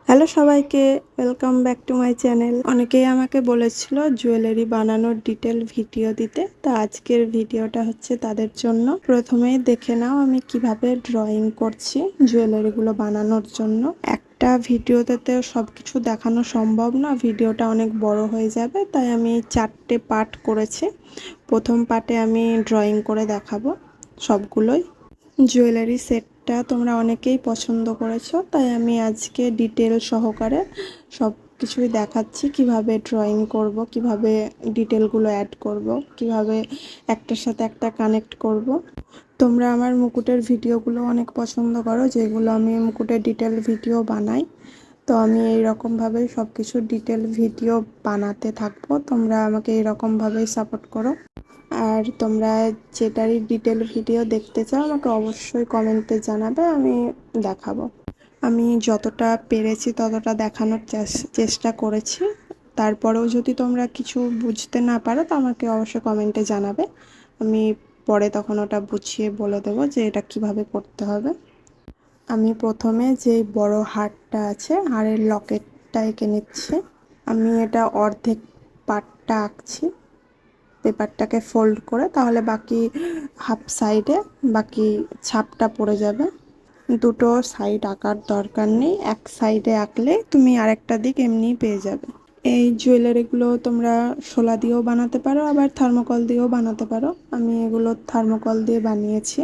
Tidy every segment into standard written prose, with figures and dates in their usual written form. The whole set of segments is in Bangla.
হ্যালো সবাইকে, welcome back to my channel. অনেকেই আমাকে বলেছিল জুয়েলারি বানানোর ডিটেল ভিডিও দিতে, তো আজকের ভিডিওটা হচ্ছে তাদের জন্য। প্রথমেই দেখে নাও আমি কিভাবে ড্রয়িং করছি জুয়েলারিগুলো বানানোর জন্য। একটা ভিডিওতে তো সব কিছু দেখানো সম্ভব না, ভিডিওটা অনেক বড় হয়ে যাবে, তাই আমি 4টে পার্ট করেছি। প্রথম পার্টে আমি ড্রয়িং করে দেখাবো সবগুলোই। জুয়েলারি সেটটা তোমরা অনেকেই পছন্দ করেছো, তাই আমি আজকে ডিটেল সহকারে সব কিছুই দেখাচ্ছি, কিভাবে ড্রয়িং করব, কিভাবে ডিটেলগুলো অ্যাড করব, কিভাবে একটার সাথে একটা কানেক্ট করব। তোমরা আমার মুকুটের ভিডিওগুলো অনেক পছন্দ করো, যেগুলো আমি মুকুটের ডিটেল ভিডিও বানাই। তো আমি এইরকমভাবেই সব কিছু ডিটেল ভিডিও বানাতে থাকবো, তোমরা আমাকে এইরকমভাবেই সাপোর্ট করো। আর তোমরা যেটারই ডিটেল ভিডিও দেখতে চাও আমাকে অবশ্যই কমেন্টে জানাবে, আমি দেখাবো। আমি যতটা পেরেছি ততটা দেখানোর চেষ্টা করেছি। তারপরেও যদি তোমরা কিছু বুঝতে না পারো তো আমাকে অবশ্যই কমেন্টে জানাবে, আমি পরে তখন ওটা বুঝিয়ে বলে দেবো যে এটা কিভাবে করতে হবে। আমি প্রথমে যে বড় হারটা আছে, হারের লকেটটা এঁকে নিচ্ছি। আমি এটা অর্ধেক পার্টটা আঁকছি পেপারটাকে ফোল্ড করে, তাহলে বাকি হাফ সাইডে বাকি ছাপটা পড়ে যাবে। দুটো সাইড আঁকার দরকার নেই, এক সাইডে আঁকলে তুমি আরেকটা দিক এমনিই পেয়ে যাবে। এই জুয়েলারিগুলো তোমরা শোলা দিয়েও বানাতে পারো, আবার থার্মোকল দিয়েও বানাতে পারো। আমি এগুলো থার্মোকল দিয়ে বানিয়েছি।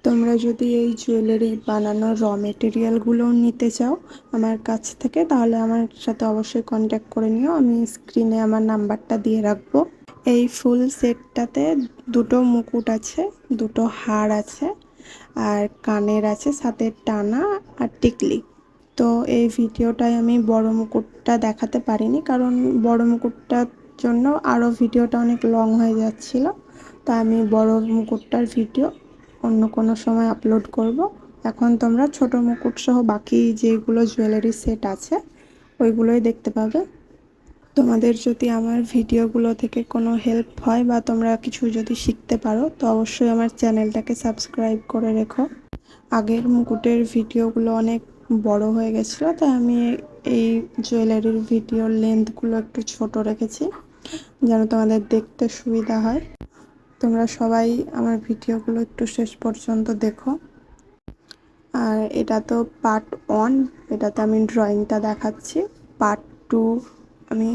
তোমরা যদি এই জুয়েলারি বানানোর র মেটেরিয়ালগুলো নিতে চাও আমার কাছ থেকে, তাহলে আমার সাথে অবশ্যই কন্ট্যাক্ট করে নিও, আমি স্ক্রিনে আমার নাম্বারটা দিয়ে রাখবো। এই ফুল সেটটাতে দুটো মুকুট আছে, দুটো হার আছে, আর কানের আছে, সাথে টানা আর টিকলি। তো এই ভিডিওটায় আমি বড় মুকুটটা দেখাতে পারিনি, কারণ বড় মুকুটটার জন্য আরও ভিডিওটা অনেক লং হয়ে যাচ্ছিল, তা আমি বড় মুকুটটার ভিডিও অন্য কোনো সময় আপলোড করব। এখন তোমরা ছোট মুকুট সহ বাকি যেগুলো জুয়েলারি সেট আছে ওইগুলোই দেখতে পাবে। তোমাদের যদি আমার ভিডিওগুলো থেকে কোনো হেল্প হয় বা তোমরা কিছু যদি শিখতে পারো তো অবশ্যই আমার চ্যানেলটাকে সাবস্ক্রাইব করে রেখো। আগের মুকুটের ভিডিওগুলো অনেক বড় হয়ে গেছিলো, তাই আমি এই জুয়েলারির ভিডিওর লেন্থগুলো একটু ছোট রেখেছি যেন তোমাদের দেখতে সুবিধা হয়। তোমরা সবাই আমার ভিডিওগুলো একটু শেষ পর্যন্ত দেখো। আর এটা তো পার্ট 1, এটাতে আমি ড্রয়িংটা দেখাচ্ছি। পার্ট 2 আমি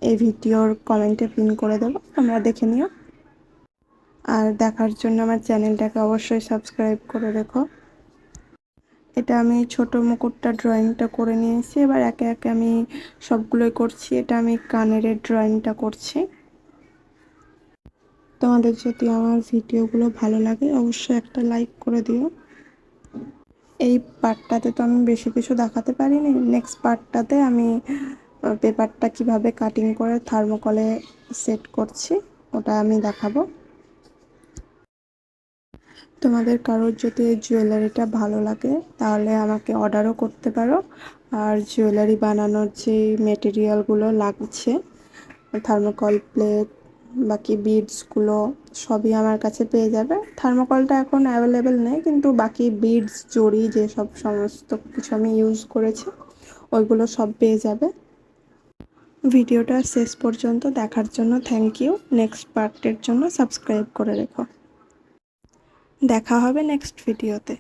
এই ভিডিওর কমেন্টে পিন করে দেবো, তোমরা দেখে নিও। আর দেখার জন্য আমার চ্যানেলটাকে অবশ্যই সাবস্ক্রাইব করে রেখো। এটা আমি ছোট মুকুটটা ড্রয়িংটা করে নিয়েছি, এবার একে একে আমি সবগুলোই করছি। এটা আমি কানের ড্রয়িংটা করছি। তোমাদের যদি আমার ভিডিওগুলো ভালো লাগে অবশ্যই একটা লাইক করে দিও। এই পার্টটাতে তো আমি বেশি কিছু দেখাতে পারিনি, নেক্সট পার্টটাতে আমি পেপারটা কিভাবে কাটিং করে থার্মোকলে সেট করছি ওটা আমি দেখাবো। তোমাদের কারোর যদি এই জুয়েলারিটা ভালো লাগে তাহলে আমাকে অর্ডারও করতে পারো। আর জুয়েলারি বানানোর যে মেটেরিয়ালগুলো লাগছে, থার্মোকল প্লেট, বাকি বিডসগুলো সবই আমার কাছে পেয়ে যাবে। থার্মোকলটা এখন অ্যাভেলেবেল নেই, কিন্তু বাকি বিডস, জড়ি, যেসব সমস্ত কিছু আমি ইউজ করেছি ওইগুলো সব পেয়ে যাবে। ভিডিওটা শেষ পর্যন্ত দেখার জন্য থ্যাংক ইউ। নেক্সট পার্টের জন্য সাবস্ক্রাইব করে রেখো। দেখা হবে নেক্সট ভিডিওতে।